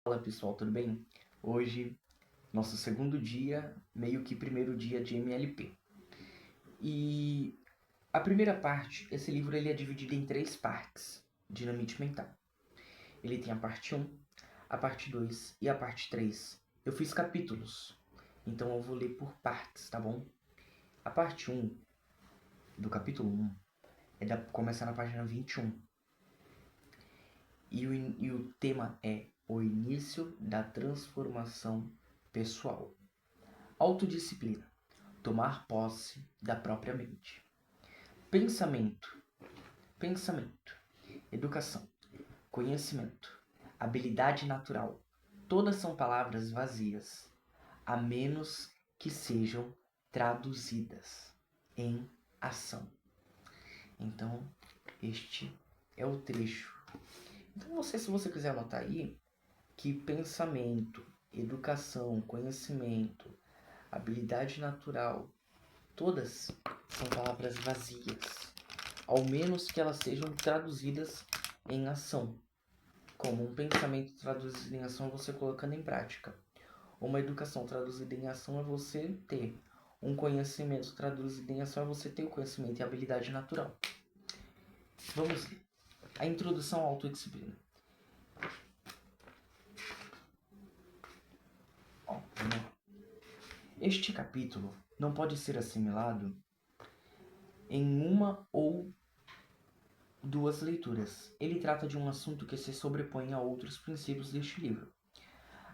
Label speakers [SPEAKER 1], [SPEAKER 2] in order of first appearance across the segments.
[SPEAKER 1] Fala pessoal, tudo bem? Hoje, nosso segundo dia, meio que primeiro dia de MLP. E a primeira parte, esse livro ele é dividido em três partes, Dinamite Mental. Ele tem a parte um, a parte 2 e a parte 3. Eu fiz capítulos, então eu vou ler por partes, tá bom? A parte um do capítulo um começa na página 21. E o tema é o início da transformação pessoal. Autodisciplina. Tomar posse da própria mente. Pensamento. Pensamento. Educação. Conhecimento. Habilidade natural. Todas são palavras vazias, a menos que sejam traduzidas em ação. Então, este é o trecho. Então, se você quiser anotar aí, que pensamento, educação, conhecimento, habilidade natural, todas são palavras vazias, ao menos que elas sejam traduzidas em ação. Como um pensamento traduzido em ação é você colocando em prática. Uma educação traduzida em ação é você ter. Um conhecimento traduzido em ação é você ter o conhecimento e a habilidade natural. Vamos ler. A introdução à autodisciplina. Vamos lá. Este capítulo não pode ser assimilado em uma ou duas leituras. Ele trata de um assunto que se sobrepõe a outros princípios deste livro.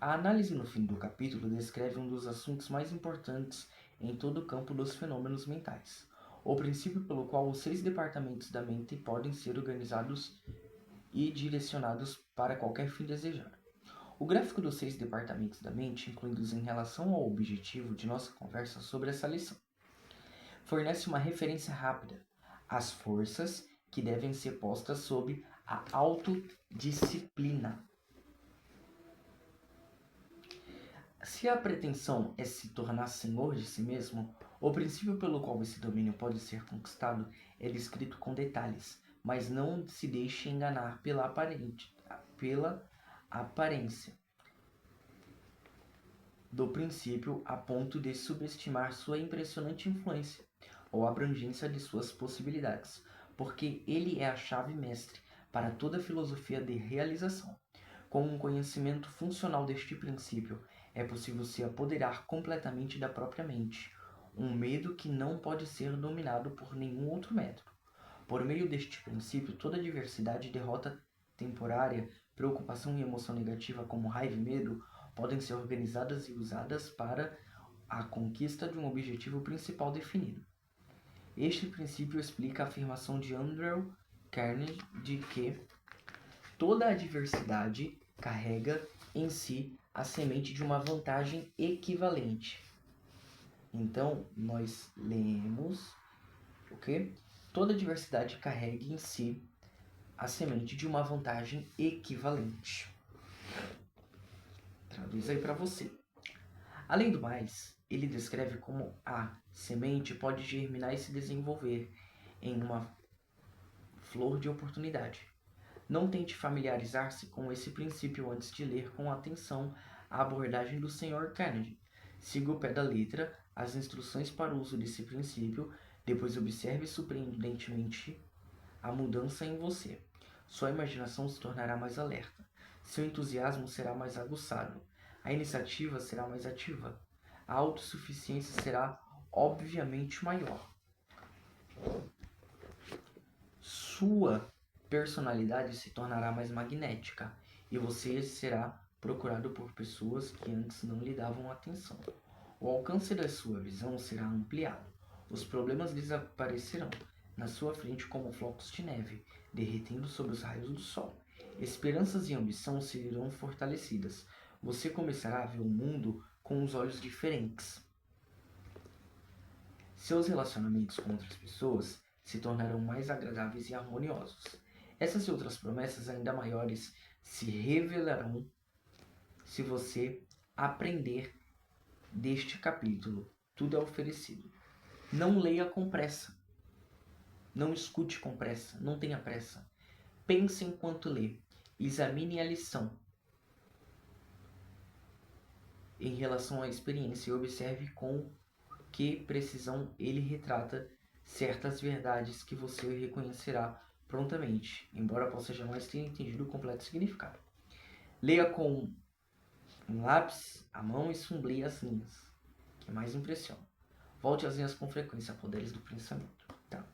[SPEAKER 1] A análise no fim do capítulo descreve um dos assuntos mais importantes em todo o campo dos fenômenos mentais, o princípio pelo qual os 6 departamentos da mente podem ser organizados e direcionados para qualquer fim desejado. O gráfico dos 6 departamentos da mente, incluídos em relação ao objetivo de nossa conversa sobre essa lição, fornece uma referência rápida às forças que devem ser postas sob a autodisciplina. Se a pretensão é se tornar senhor de si mesmo, o princípio pelo qual esse domínio pode ser conquistado é descrito com detalhes, mas não se deixe enganar pela aparência do princípio a ponto de subestimar sua impressionante influência ou abrangência de suas possibilidades, porque ele é a chave mestre para toda a filosofia de realização. Com um conhecimento funcional deste princípio, é possível se apoderar completamente da própria mente, um medo que não pode ser dominado por nenhum outro método. Por meio deste princípio, toda diversidade, derrota temporária, preocupação e emoção negativa como raiva e medo podem ser organizadas e usadas para a conquista de um objetivo principal definido. Este princípio explica a afirmação de Andrew Carnegie de que toda a diversidade carrega em si a semente de uma vantagem equivalente. Então, nós lemos o que? Toda diversidade carrega em si a semente de uma vantagem equivalente. Traduz aí para você. Além do mais, ele descreve como a semente pode germinar e se desenvolver em uma flor de oportunidade. Não tente familiarizar-se com esse princípio antes de ler com atenção a abordagem do Sr. Carnegie. Siga o pé da letra as instruções para o uso desse princípio, depois observe surpreendentemente a mudança em você. Sua imaginação se tornará mais alerta. Seu entusiasmo será mais aguçado. A iniciativa será mais ativa. A autossuficiência será obviamente maior. Sua personalidade se tornará mais magnética e você será procurado por pessoas que antes não lhe davam atenção. O alcance da sua visão será ampliado. Os problemas desaparecerão na sua frente como flocos de neve, derretendo sob os raios do sol. Esperanças e ambição serão fortalecidas. Você começará a ver o mundo com os olhos diferentes. Seus relacionamentos com outras pessoas se tornarão mais agradáveis e harmoniosos. Essas e outras promessas ainda maiores se revelarão se você aprender deste capítulo. Tudo é oferecido. Não leia com pressa. Não escute com pressa. Não tenha pressa. Pense enquanto lê. Examine a lição. em relação à experiência e observe com que precisão ele retrata certas verdades que você reconhecerá prontamente, embora possa jamais ter entendido o completo significado. Leia com um lápis à mão e sombreie as linhas, que mais impressiona. Volte às linhas com frequência, poderes do pensamento. Tá?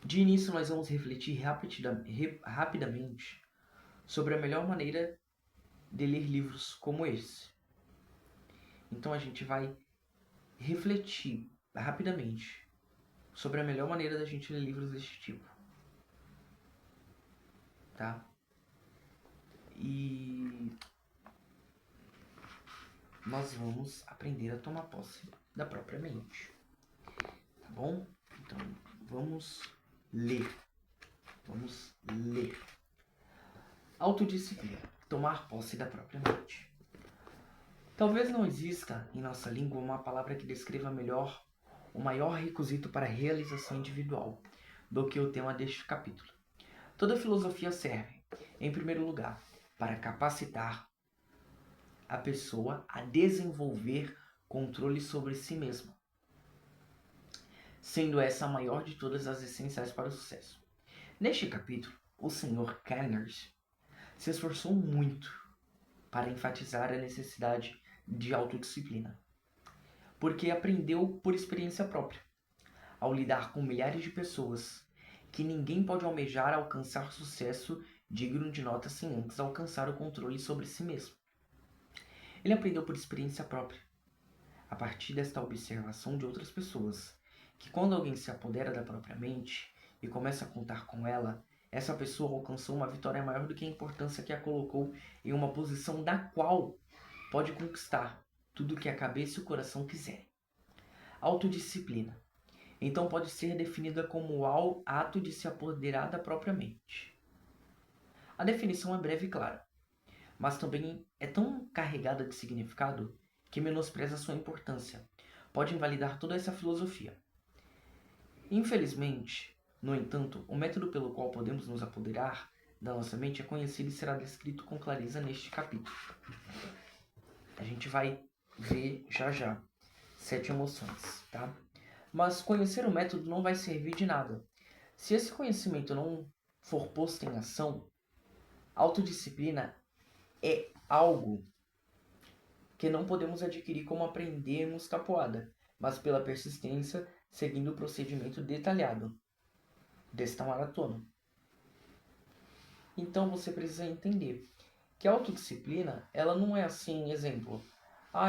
[SPEAKER 1] De início, nós vamos refletir rapidamente sobre a melhor maneira de ler livros como esse. Então a gente vai refletir rapidamente sobre a melhor maneira da gente ler livros deste tipo. Tá? E nós vamos aprender a tomar posse da própria mente. Tá bom? Então, vamos ler. Vamos ler. Autodisciplina. Tomar posse da própria mente. Talvez não exista em nossa língua uma palavra que descreva melhor o maior requisito para a realização individual do que o tema deste capítulo. Toda filosofia serve, em primeiro lugar, para capacitar a pessoa a desenvolver controle sobre si mesma, sendo essa a maior de todas as essenciais para o sucesso. Neste capítulo, o Sr. Conners se esforçou muito para enfatizar a necessidade de autodisciplina, porque aprendeu por experiência própria, ao lidar com milhares de pessoas, que ninguém pode almejar alcançar sucesso digno de nota sem antes alcançar o controle sobre si mesmo. Ele aprendeu por experiência própria, a partir desta observação de outras pessoas, que quando alguém se apodera da própria mente e começa a contar com ela, essa pessoa alcançou uma vitória maior do que a importância que a colocou em uma posição da qual pode conquistar tudo que a cabeça e o coração quiserem. Autodisciplina. Então pode ser definida como o ato de se apoderar da própria mente. A definição é breve e clara, mas também é tão carregada de significado que menospreza sua importância. Pode invalidar toda essa filosofia. Infelizmente, no entanto, o método pelo qual podemos nos apoderar da nossa mente é conhecido e será descrito com clareza neste capítulo. A gente vai ver já 7 emoções, tá? Mas conhecer o método não vai servir de nada. Se esse conhecimento não for posto em ação, autodisciplina é algo que não podemos adquirir como aprendermos tapoada, mas pela persistência, seguindo o procedimento detalhado desta maratona. Então você precisa entender que a autodisciplina, ela não é assim, exemplo,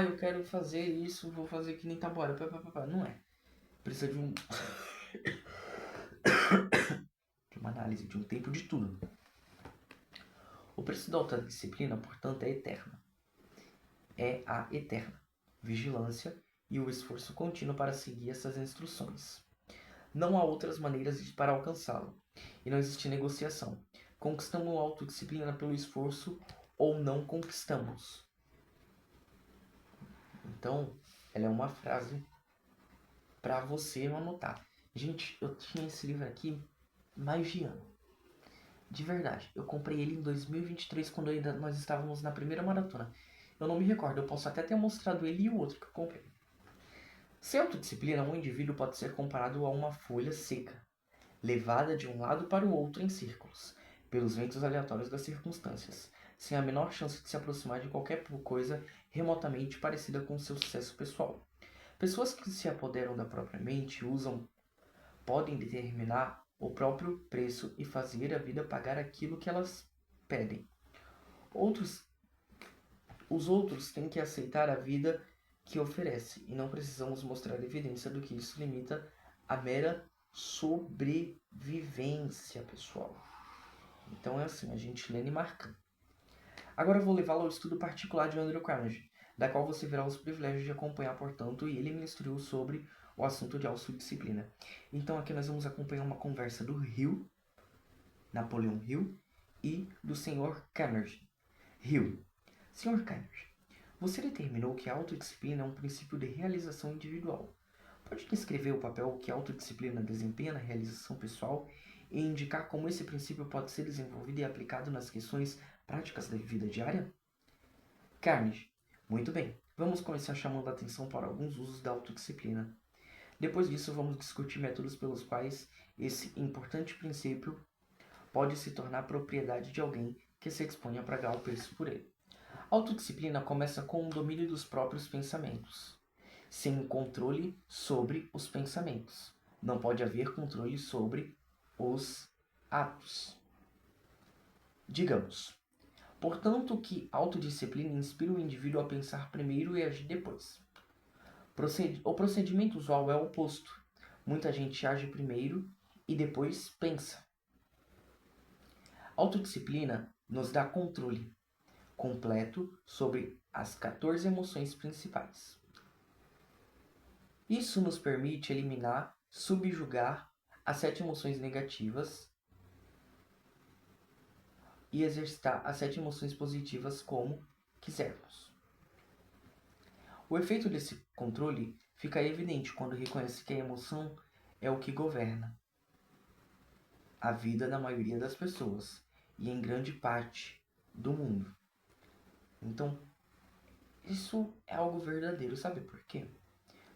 [SPEAKER 1] eu quero fazer isso, vou fazer que nem tabuada, não é. Precisa de uma análise, de um tempo de tudo. O preço da autodisciplina, portanto, é eterno. É a eterna vigilância e o esforço contínuo para seguir essas instruções. Não há outras maneiras para alcançá-lo, e não existe negociação. Conquistamos a autodisciplina pelo esforço ou não conquistamos. Então, ela é uma frase para você anotar. Gente, eu tinha esse livro aqui mais de ano. De verdade, eu comprei ele em 2023, quando ainda nós estávamos na primeira maratona. Eu não me recordo, eu posso até ter mostrado ele e o outro que eu comprei. Sem autodisciplina, um indivíduo pode ser comparado a uma folha seca, levada de um lado para o outro em círculos, pelos ventos aleatórios das circunstâncias, sem a menor chance de se aproximar de qualquer coisa remotamente parecida com seu sucesso pessoal. Pessoas que se apoderam da própria mente podem determinar o próprio preço e fazer a vida pagar aquilo que elas pedem. Os outros têm que aceitar a vida que oferece, e não precisamos mostrar evidência do que isso limita a mera sobrevivência, pessoal. Então é assim, a gente lendo e marcando. Agora eu vou levá-lo ao estudo particular de Andrew Carnegie, da qual você verá os privilégios de acompanhar, portanto, e ele me instruiu sobre o assunto de autodisciplina. Então aqui nós vamos acompanhar uma conversa do Hill, Napoleão Hill, e do Sr. Carnegie. Hill. Sr. Carnegie, você determinou que a autodisciplina é um princípio de realização individual. Pode descrever o papel que a autodisciplina desempenha na realização pessoal e indicar como esse princípio pode ser desenvolvido e aplicado nas questões práticas da vida diária? Carnegie, Muito bem, vamos começar chamando a atenção para alguns usos da autodisciplina. Depois disso, vamos discutir métodos pelos quais esse importante princípio pode se tornar propriedade de alguém que se expõe a pagar o preço por ele. A autodisciplina começa com o domínio dos próprios pensamentos, sem um controle sobre os pensamentos. Não pode haver controle sobre os atos. Digamos, portanto, que autodisciplina inspira o indivíduo a pensar primeiro e agir depois. O procedimento usual é o oposto. Muita gente age primeiro e depois pensa. Autodisciplina nos dá controle completo sobre as 14 emoções principais. Isso nos permite eliminar, subjugar as 7 emoções negativas e exercitar as 7 emoções positivas como quisermos. O efeito desse controle fica evidente quando reconhece que a emoção é o que governa a vida da maioria das pessoas e em grande parte do mundo. Então, isso é algo verdadeiro, sabe por quê?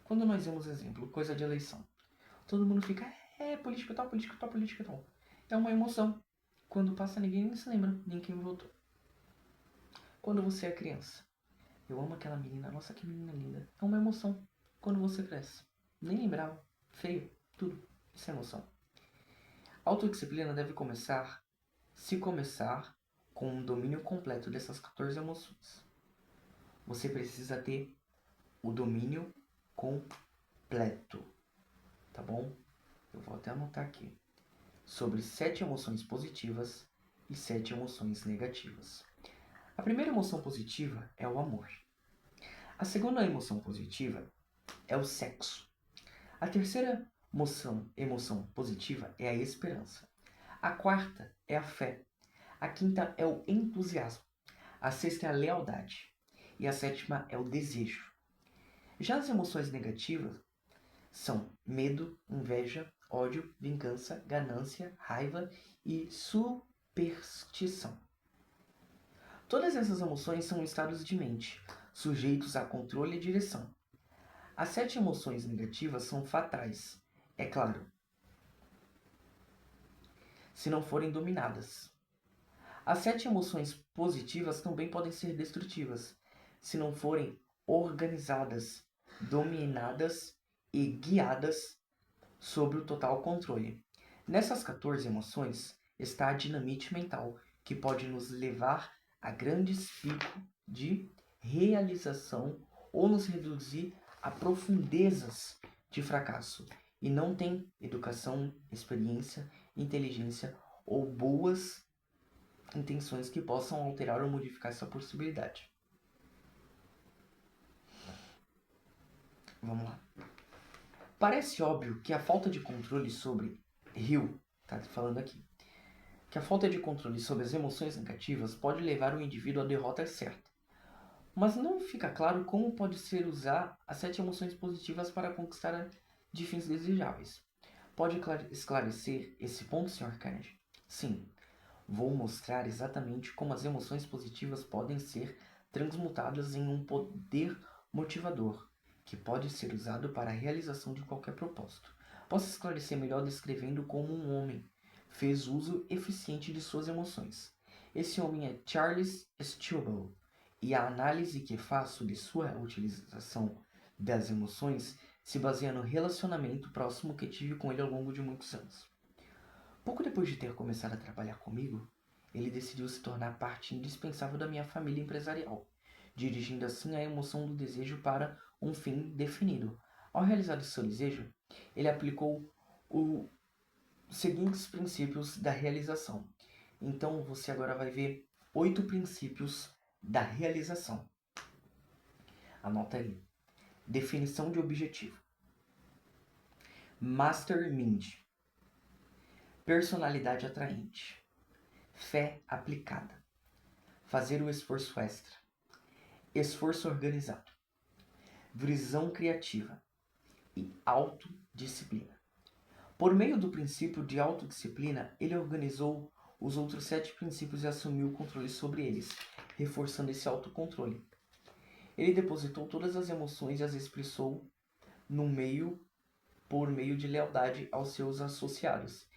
[SPEAKER 1] Quando nós vemos exemplo, coisa de eleição, todo mundo fica, político tal, político tal, político tal. É uma emoção. Quando passa, ninguém nem se lembra nem quem votou. Quando você é criança, eu amo aquela menina, nossa, que menina linda. É uma emoção. Quando você cresce, nem lembrava, feio, tudo. Isso é emoção. A autodisciplina deve começar com um domínio completo dessas 14 emoções. Você precisa ter o domínio completo, tá bom? Eu vou até anotar aqui. Sobre 7 emoções positivas e 7 emoções negativas. A primeira emoção positiva é o amor. A segunda emoção positiva é o sexo. A terceira emoção positiva é a esperança. A quarta é a fé. A quinta é o entusiasmo. A sexta é a lealdade. E a sétima é o desejo. Já as emoções negativas são medo, inveja, ódio, vingança, ganância, raiva e superstição. Todas essas emoções são estados de mente, sujeitos a controle e direção. As 7 emoções negativas são fatais, é claro, se não forem dominadas. As 7 emoções positivas também podem ser destrutivas, se não forem organizadas, dominadas e guiadas sob o total controle. Nessas 14 emoções está a dinamite mental, que pode nos levar a grandes picos de realização ou nos reduzir a profundezas de fracasso. E não tem educação, experiência, inteligência ou boas intenções que possam alterar ou modificar essa possibilidade. Vamos lá. Parece óbvio que a falta de controle sobre Hill, tá falando aqui, que a falta de controle sobre as emoções negativas pode levar o indivíduo à derrota certa. Mas não fica claro como pode ser usar as 7 emoções positivas para conquistar de fins desejáveis. Pode esclarecer esse ponto, Sr. Kennedy? Sim, vou mostrar exatamente como as emoções positivas podem ser transmutadas em um poder motivador, que pode ser usado para a realização de qualquer propósito. Posso esclarecer melhor descrevendo como um homem fez uso eficiente de suas emoções. Esse homem é Charles Stubble, e a análise que faço de sua utilização das emoções se baseia no relacionamento próximo que tive com ele ao longo de muitos anos. Pouco depois de ter começado a trabalhar comigo, ele decidiu se tornar parte indispensável da minha família empresarial, dirigindo assim a emoção do desejo para um fim definido. Ao realizar o seu desejo, ele aplicou os seguintes princípios da realização. Então você agora vai ver 8 princípios da realização. Anota aí. Definição de objetivo. Mastermind. Personalidade atraente. Fé aplicada. Fazer o esforço extra. Esforço organizado. Visão criativa. E autodisciplina. Por meio do princípio de autodisciplina, ele organizou os outros 7 princípios e assumiu o controle sobre eles, reforçando esse autocontrole. Ele depositou todas as emoções e as expressou por meio de lealdade aos seus associados,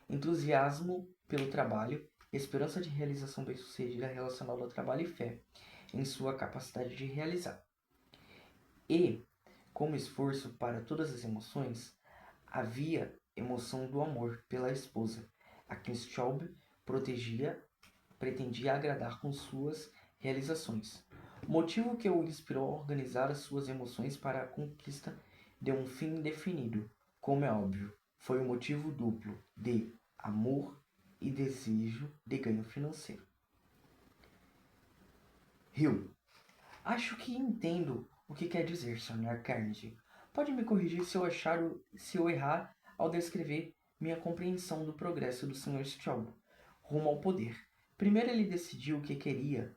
[SPEAKER 1] entusiasmo pelo trabalho, esperança de realização bem-sucedida relacionada ao trabalho e fé em sua capacidade de realizar. E, como esforço para todas as emoções, havia emoção do amor pela esposa, a quem Straub pretendia agradar com suas realizações. Motivo que o inspirou a organizar as suas emoções para a conquista de um fim definido, como é óbvio, foi um motivo duplo de amor e desejo de ganho financeiro. Hill. Acho que entendo o que quer dizer, Sr. Carnegie. Pode me corrigir se eu errar ao descrever minha compreensão do progresso do Sr. Straub rumo ao poder. Primeiro ele decidiu o que queria,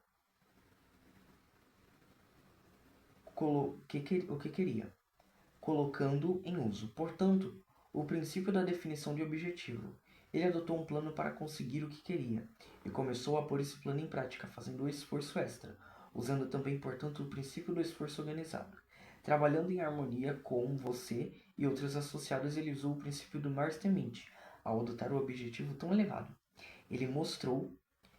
[SPEAKER 1] colocando em uso, portanto, o princípio da definição de objetivo. Ele adotou um plano para conseguir o que queria, e começou a pôr esse plano em prática, fazendo um esforço extra, usando também, portanto, o princípio do esforço organizado. Trabalhando em harmonia com você e outros associados, ele usou o princípio do Mastermind, ao adotar o objetivo tão elevado. Ele mostrou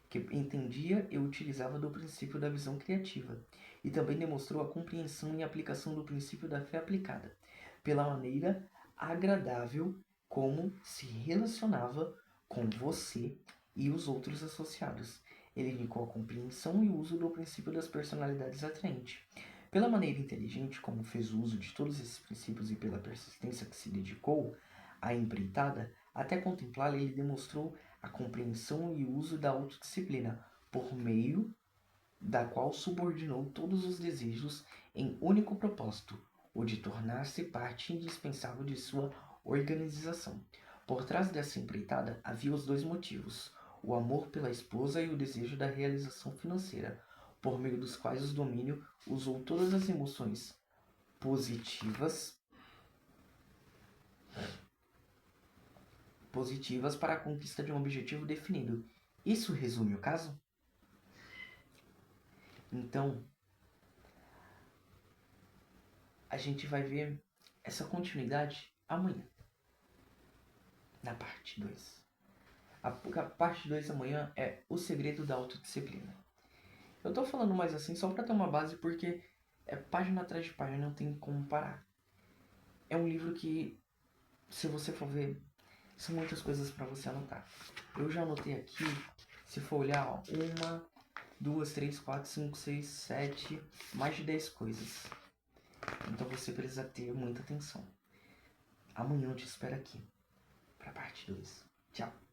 [SPEAKER 1] que entendia e utilizava do princípio da visão criativa, e também demonstrou a compreensão e aplicação do princípio da fé aplicada, pela maneira agradável como se relacionava com você e os outros associados. Ele indicou a compreensão e o uso do princípio das personalidades atraentes. Pela maneira inteligente como fez uso de todos esses princípios e pela persistência que se dedicou à empreitada, até contemplá-la, ele demonstrou a compreensão e uso da autodisciplina, por meio da qual subordinou todos os desejos em único propósito, o de tornar-se parte indispensável de sua organização. Por trás dessa empreitada havia os dois motivos, o amor pela esposa e o desejo da realização financeira, por meio dos quais o domínio usou todas as emoções positivas para a conquista de um objetivo definido. Isso resume o caso? Então, a gente vai ver essa continuidade amanhã, na parte 2. A parte 2 amanhã é o segredo da autodisciplina. Eu tô falando mais assim só para ter uma base, porque é página atrás de página, não tem como parar. É um livro que, se você for ver, são muitas coisas para você anotar. Eu já anotei aqui, se for olhar, ó, 1, 2, 3, 4, 5, 6, 7, mais de 10 coisas. Então você precisa ter muita atenção. Amanhã eu te espero aqui para a parte 2. Tchau!